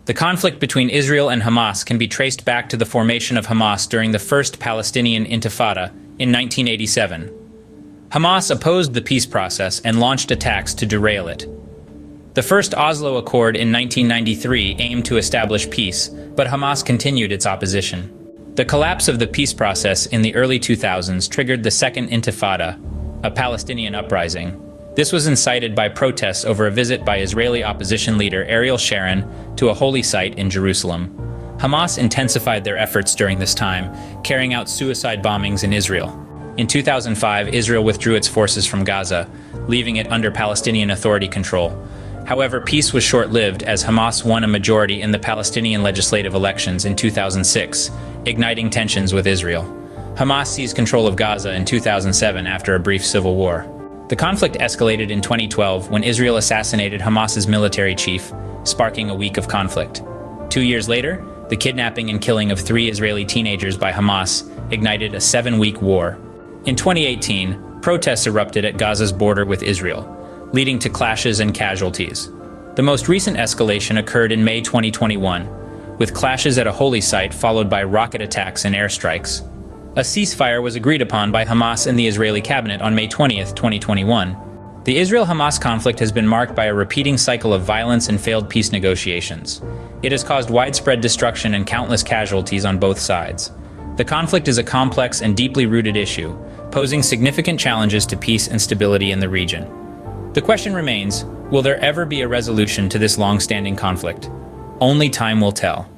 The conflict between Israel and Hamas can be traced back to the formation of Hamas during the First Palestinian Intifada in 1987. Hamas opposed the peace process and launched attacks to derail it. The first Oslo Accord in 1993 aimed to establish peace, but Hamas continued its opposition. The collapse of the peace process in the early 2000s triggered the Second Intifada, a Palestinian uprising. This was incited by protests over a visit by Israeli opposition leader Ariel Sharon to a holy site in Jerusalem. Hamas intensified their efforts during this time, carrying out suicide bombings in Israel. In 2005, Israel withdrew its forces from Gaza, leaving it under Palestinian Authority control. However, peace was short-lived as Hamas won a majority in the Palestinian legislative elections in 2006, igniting tensions with Israel. Hamas seized control of Gaza in 2007 after a brief civil war. The conflict escalated in 2012 when Israel assassinated Hamas's military chief, sparking a week of conflict. 2 years later, the kidnapping and killing of 3 Israeli teenagers by Hamas ignited a 7-week war. In 2018, protests erupted at Gaza's border with Israel, leading to clashes and casualties. The most recent escalation occurred in May 2021, with clashes at a holy site followed by rocket attacks and airstrikes. A ceasefire was agreed upon by Hamas and the Israeli cabinet on May 20, 2021. The Israel-Hamas conflict has been marked by a repeating cycle of violence and failed peace negotiations. It has caused widespread destruction and countless casualties on both sides. The conflict is a complex and deeply rooted issue, posing significant challenges to peace and stability in the region. The question remains, will there ever be a resolution to this long-standing conflict? Only time will tell.